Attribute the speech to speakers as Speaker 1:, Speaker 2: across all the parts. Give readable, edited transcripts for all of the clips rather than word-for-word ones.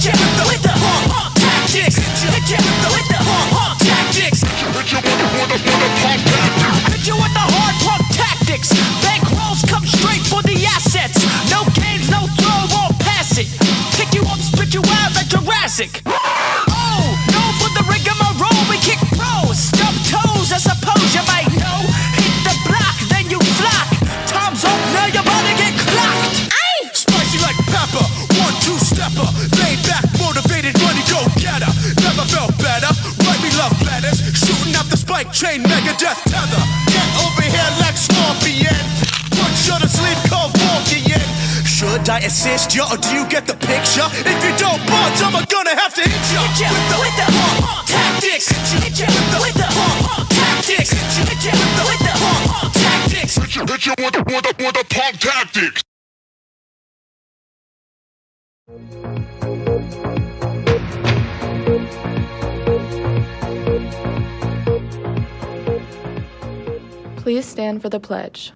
Speaker 1: Hit ya with the pump tactics. Hit ya with the pump tactics. Hit ya with the pump tactics. Hit ya with the hard pump tactics. Bankrolls come straight for the assets. No games, no throw, won't pass it. Pick you up, spit you out like Jurassic. Oh, no for the rigmarole, we kick pros. Stub toes, I suppose you might know. Hit the block, then you flock. Time's up, now you're about to get clocked. Aye! Spicy like pepper, 1-2-stepper. Laid back, motivated, money go getter. Never felt better, write me love letters. Shooting out the spike chain, Megadeth tether. Get over here like Scorpion. One shot of sleep called Vulcan. Should I assist ya or do you get the picture? If you don't budge, I'm gonna have to hit ya. Hit ya with the pump tactics. Hit ya with the pump tactics. Hit ya with the pump tactics. Hit ya with the pump tactics.
Speaker 2: Please stand for the pledge.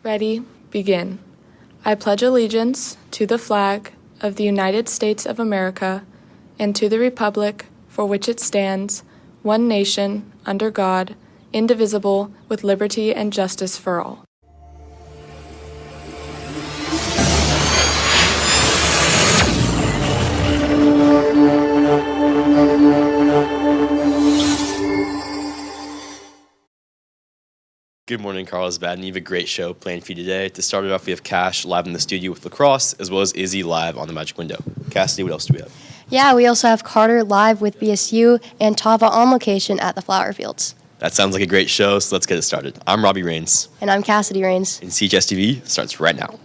Speaker 2: Ready, begin. I pledge allegiance to the flag of the United States of America and to the republic for which it stands, one nation, under God, indivisible, with liberty and justice for all.
Speaker 3: Good morning, Carlsbad, and you have a great show planned for you today. To start it off, we have Cash live in the studio with lacrosse, as well as Izzy live on the Magic Window. Cassidy, what else do we have?
Speaker 4: Yeah, we also have Carter live with BSU and Tava on location at the Flower Fields.
Speaker 3: That sounds like a great show, so let's get it started. I'm Robbie Rains.
Speaker 4: And I'm Cassidy Rains.
Speaker 3: And CHSTV starts right now.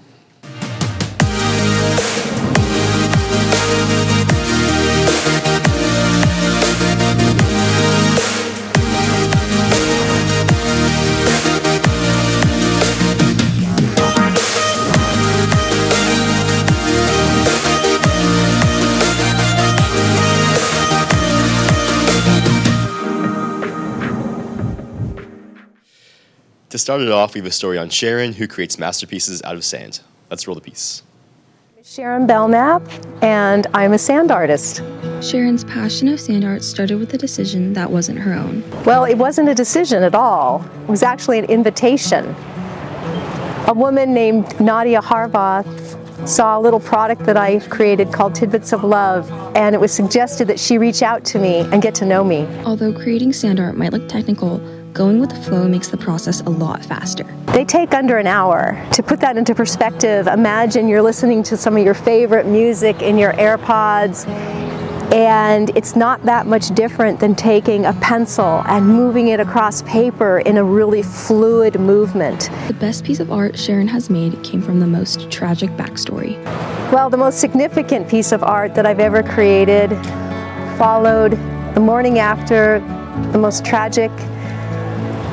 Speaker 3: To start it off, we have a story on Sharon, who creates masterpieces out of sand. Let's roll the piece.
Speaker 5: Sharon Belknap, and I'm a sand artist.
Speaker 6: Sharon's passion of sand art started with a decision that wasn't her own.
Speaker 5: Well, it wasn't a decision at all. It was actually an invitation. A woman named Nadia Harvath saw a little product that I created called Tidbits of Love, and it was suggested that she reach out to me and get to know me.
Speaker 6: Although creating sand art might look technical, going with the flow makes the process a lot faster.
Speaker 5: They take under an hour. To put that into perspective, imagine you're listening to some of your favorite music in your AirPods, and it's not that much different than taking a pencil and moving it across paper in a really fluid movement.
Speaker 6: The best piece of art Sharon has made came from the most tragic backstory.
Speaker 5: Well, the most significant piece of art that I've ever created followed the morning after the most tragic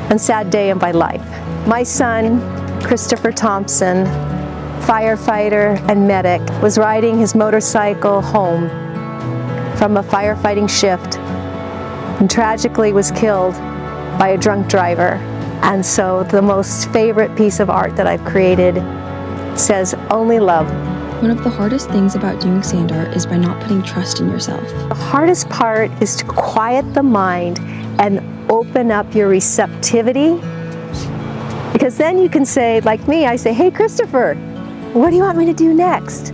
Speaker 5: and sad day of my life. My son, Christopher Thompson, firefighter and medic, was riding his motorcycle home from a firefighting shift and tragically was killed by a drunk driver. And so the most favorite piece of art that I've created says, "Only love."
Speaker 6: One of the hardest things about doing sand art is by not putting trust in yourself.
Speaker 5: The hardest part is to quiet the mind and open up your receptivity, because then you can say, like me, I say, "Hey Christopher, what do you want me to do next?"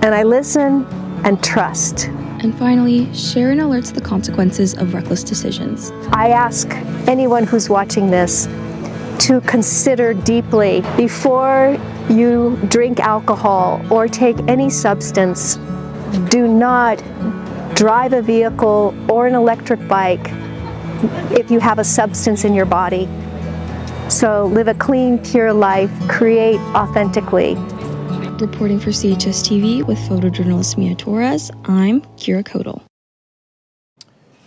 Speaker 5: And I listen and trust.
Speaker 6: And finally, Sharon alerts the consequences of reckless decisions.
Speaker 5: I ask anyone who's watching this to consider deeply before you drink alcohol or take any substance. Do not drive a vehicle or an electric bike if you have a substance in your body. So live a clean, pure life, create authentically.
Speaker 6: Reporting for CHSTV with photojournalist Mia Torres, I'm Kira Kodal.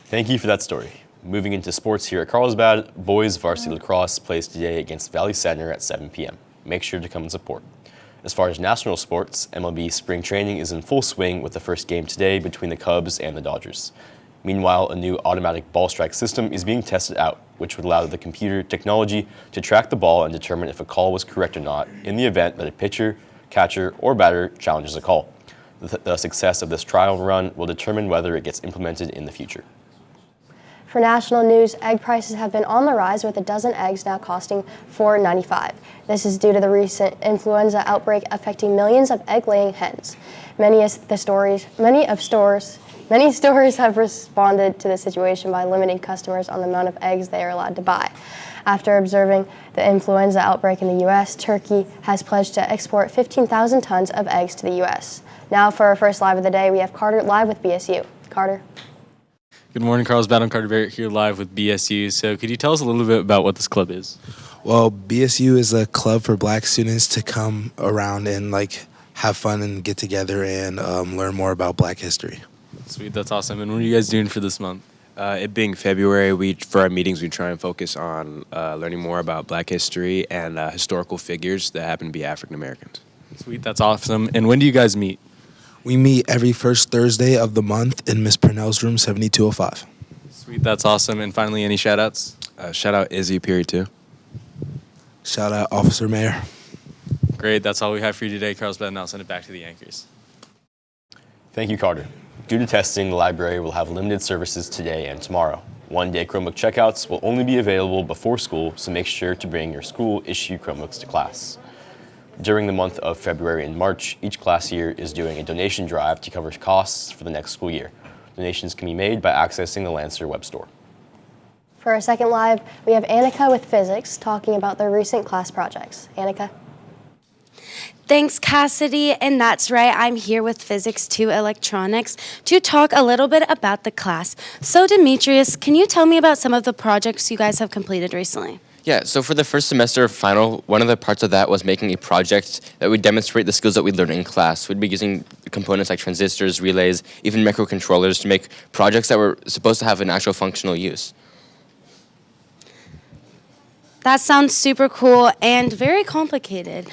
Speaker 3: Thank you for that story. Moving into sports here at Carlsbad, boys varsity lacrosse plays today against Valley Center at 7 p.m. Make sure to come and support. As far as national sports, MLB spring training is in full swing with the first game today between the Cubs and the Dodgers. Meanwhile, a new automatic ball strike system is being tested out, which would allow the computer technology to track the ball and determine if a call was correct or not in the event that a pitcher catcher, or batter challenges a call. The success of this trial run will determine whether it gets implemented in the future.
Speaker 4: For national news, egg prices have been on the rise, with a dozen eggs now costing $4.95. This is due to the recent influenza outbreak affecting millions of egg-laying hens. Many stores have responded to the situation by limiting customers on the amount of eggs they are allowed to buy. After observing the influenza outbreak in the U.S., Turkey has pledged to export 15,000 tons of eggs to the U.S. Now for our first live of the day, we have Carter live with BSU. Carter.
Speaker 7: Good morning, Carlsbad. I'm Carter Barrett here live with BSU. So could you tell us a little bit about what this club is?
Speaker 8: Well, BSU is a club for black students to come around and have fun and get together and learn more about black history.
Speaker 7: Sweet, that's awesome. And what are you guys doing for this month?
Speaker 9: It being February, for our meetings, we try and focus on learning more about black history and historical figures that happen to be African Americans.
Speaker 7: Sweet, that's awesome. And when do you guys meet?
Speaker 8: We meet every first Thursday of the month in Miss Purnell's room, 7205.
Speaker 7: Sweet, that's awesome. And finally, any shout-outs?
Speaker 9: Shout out Izzy, period 2.
Speaker 8: Shout out Officer Mayor.
Speaker 7: Great, that's all we have for you today, Carlsbad, and I'll send it back to the anchors.
Speaker 3: Thank you, Carter. Due to testing, the library will have limited services today and tomorrow. One-day Chromebook checkouts will only be available before school, so make sure to bring your school-issued Chromebooks to class. During the month of February and March, each class year is doing a donation drive to cover costs for the next school year. Donations can be made by accessing the Lancer web store.
Speaker 4: For our second live, we have Annika with physics talking about their recent class projects. Annika.
Speaker 10: Thanks, Cassidy, and that's right, I'm here with Physics 2 Electronics to talk a little bit about the class. So, Demetrius, can you tell me about some of the projects you guys have completed recently?
Speaker 11: Yeah, so for the first semester final, one of the parts of that was making a project that would demonstrate the skills that we learned in class. We'd be using components like transistors, relays, even microcontrollers to make projects that were supposed to have an actual functional use.
Speaker 10: That sounds super cool and very complicated.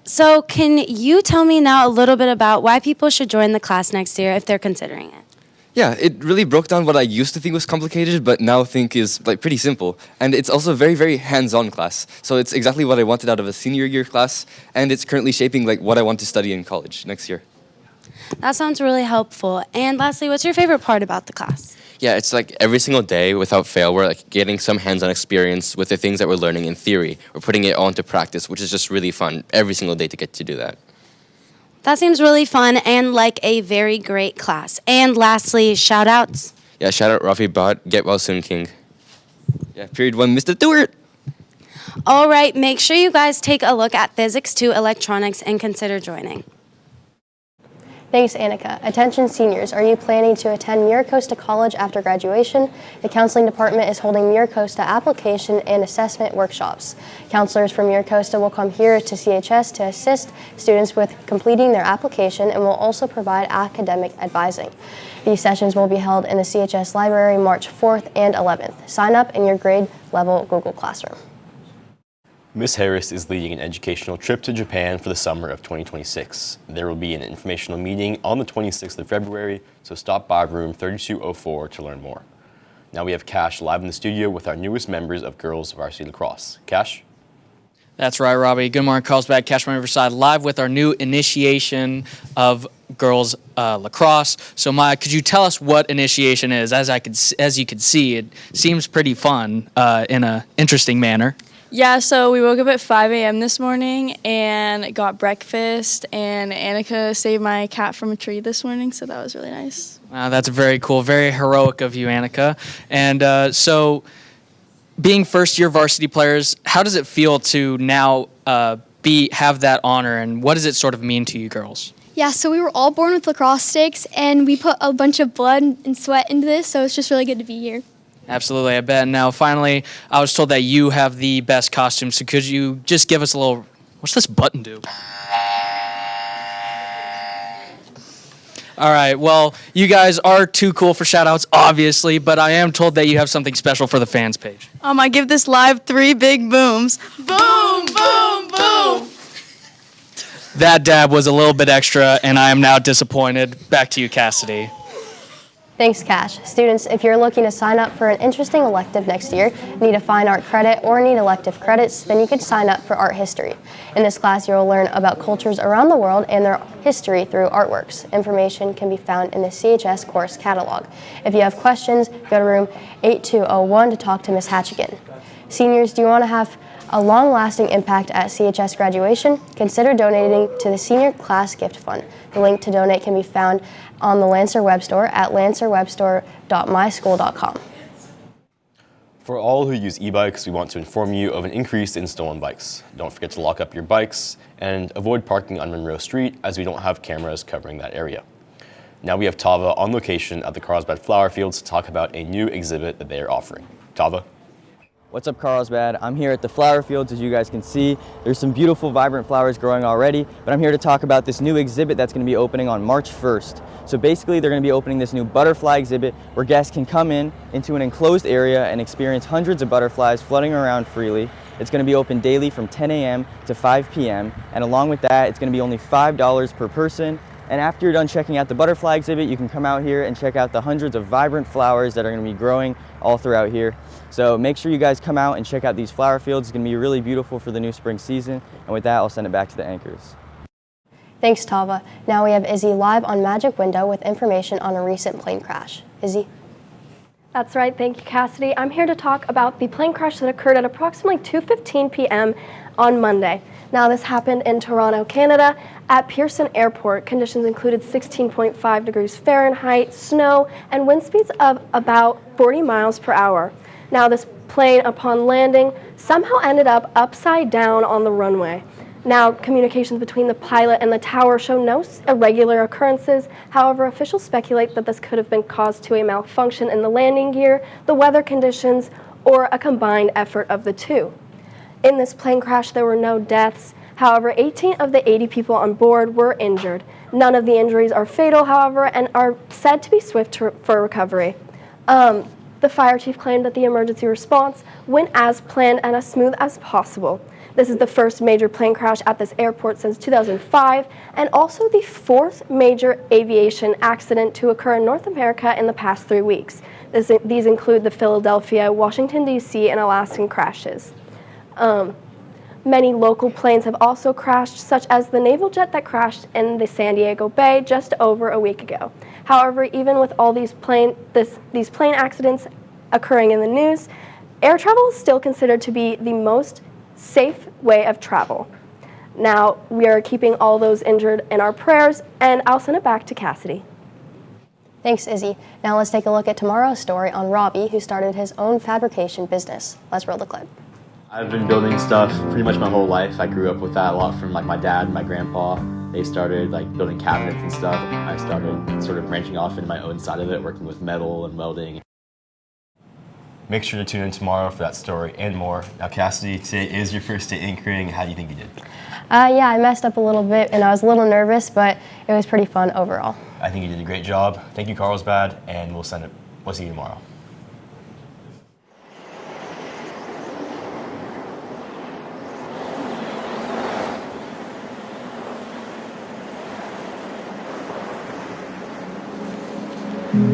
Speaker 10: So can you tell me now a little bit about why people should join the class next year if they're considering it?
Speaker 11: Yeah, it really broke down what I used to think was complicated, but now think is pretty simple. And it's also a very, very hands-on class. So it's exactly what I wanted out of a senior year class, and it's currently shaping what I want to study in college next year.
Speaker 10: That sounds really helpful. And lastly, what's your favorite part about the class?
Speaker 11: Yeah, it's every single day without fail, we're getting some hands-on experience with the things that we're learning in theory. We're putting it all into practice, which is just really fun every single day to get to do that.
Speaker 10: That seems really fun and like a very great class. And lastly, shout outs.
Speaker 11: Yeah, shout out Rafi Bot, get well soon, King. Yeah, period 1, Mr. Stewart.
Speaker 10: All right, make sure you guys take a look at Physics 2 Electronics and consider joining.
Speaker 4: Thanks, Annika. Attention seniors, are you planning to attend MiraCosta College after graduation? The counseling department is holding MiraCosta application and assessment workshops. Counselors from MiraCosta will come here to CHS to assist students with completing their application and will also provide academic advising. These sessions will be held in the CHS library March 4th and 11th. Sign up in your grade level Google Classroom.
Speaker 3: Ms. Harris is leading an educational trip to Japan for the summer of 2026. There will be an informational meeting on the 26th of February, so stop by room 3204 to learn more. Now we have Cash live in the studio with our newest members of girls varsity lacrosse. Cash?
Speaker 12: That's right, Robbie. Good morning, Carlsbad. Cash from Riverside, live with our new initiation of girls lacrosse. So, Maya, could you tell us what initiation is? As you can see, it seems pretty fun in an interesting manner.
Speaker 2: Yeah, so we woke up at 5 a.m. this morning and got breakfast, and Annika saved my cat from a tree this morning, so that was really nice.
Speaker 12: Wow, that's very cool. Very heroic of you, Annika. And so being first-year varsity players, how does it feel to now have that honor, and what does it sort of mean to you girls?
Speaker 13: Yeah, so we were all born with lacrosse sticks, and we put a bunch of blood and sweat into this, so it's just really good to be here.
Speaker 12: Absolutely, I bet. Now, finally, I was told that you have the best costume, so could you just give us a little... What's this button do? All right, well, you guys are too cool for shout-outs, obviously, but I am told that you have something special for the fans page.
Speaker 2: I give this live 3 big booms. Boom, boom, boom!
Speaker 12: That dab was a little bit extra, and I am now disappointed. Back to you, Cassidy.
Speaker 4: Thanks, Cash. Students, if you're looking to sign up for an interesting elective next year, need a fine art credit, or need elective credits, then you can sign up for art history. In this class, you'll learn about cultures around the world and their history through artworks. Information can be found in the CHS course catalog. If you have questions, go to room 8201 to talk to Ms. Hatchigan. Seniors, do you want to have a long-lasting impact at CHS graduation? Consider donating to the Senior Class Gift Fund. The link to donate can be found on the Lancer Web Store at lancerwebstore.myschool.com.
Speaker 3: For all who use e-bikes, we want to inform you of an increase in stolen bikes. Don't forget to lock up your bikes and avoid parking on Monroe Street, as we don't have cameras covering that area. Now we have Tava on location at the Carlsbad Flower Fields to talk about a new exhibit that they are offering. Tava?
Speaker 14: What's up, Carlsbad? I'm here at the flower fields. As you guys can see, there's some beautiful, vibrant flowers growing already, but I'm here to talk about this new exhibit that's going to be opening on March 1st. So basically, they're going to be opening this new butterfly exhibit where guests can come into an enclosed area and experience hundreds of butterflies floating around freely. It's going to be open daily from 10 a.m. to 5 p.m. And along with that, it's going to be only $5 per person. And after you're done checking out the butterfly exhibit, you can come out here and check out the hundreds of vibrant flowers that are going to be growing all throughout here. So make sure you guys come out and check out these flower fields. It's going to be really beautiful for the new spring season. And with that, I'll send it back to the anchors.
Speaker 4: Thanks, Tava. Now we have Izzy live on Magic Window with information on a recent plane crash. Izzy?
Speaker 15: That's right. Thank you, Cassidy. I'm here to talk about the plane crash that occurred at approximately 2:15 p.m. on Monday. Now, this happened in Toronto, Canada, at Pearson Airport. Conditions included 16.5 degrees Fahrenheit, snow, and wind speeds of about 40 miles per hour. Now, this plane, upon landing, somehow ended up upside down on the runway. Now, communications between the pilot and the tower show no irregular occurrences. However, officials speculate that this could have been caused to a malfunction in the landing gear, the weather conditions, or a combined effort of the two. In this plane crash, there were no deaths. However, 18 of the 80 people on board were injured. None of the injuries are fatal, however, and are said to be swift for recovery. The fire chief claimed that the emergency response went as planned and as smooth as possible. This is the first major plane crash at this airport since 2005, and also the fourth major aviation accident to occur in North America in the past 3 weeks. These include the Philadelphia, Washington, D.C., and Alaskan crashes. Many local planes have also crashed, such as the naval jet that crashed in the San Diego Bay just over a week ago. However, even with all these plane accidents occurring in the news, air travel is still considered to be the most safe way of travel. Now, we are keeping all those injured in our prayers, and I'll send it back to Cassidy.
Speaker 4: Thanks, Izzy. Now let's take a look at tomorrow's story on Robbie, who started his own fabrication business. Let's roll the clip.
Speaker 16: I've been building stuff pretty much my whole life. I grew up with that a lot from like my dad and my grandpa. They started like building cabinets and stuff. I started sort of branching off into my own side of it, working with metal and welding.
Speaker 3: Make sure to tune in tomorrow for that story and more. Now, Cassidy, today is your first day anchoring. How do you think you did?
Speaker 4: Yeah, I messed up a little bit and I was a little nervous, but it was pretty fun overall.
Speaker 3: I think you did a great job. Thank you, Carlsbad, and we'll see you tomorrow.
Speaker 1: Thank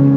Speaker 1: you.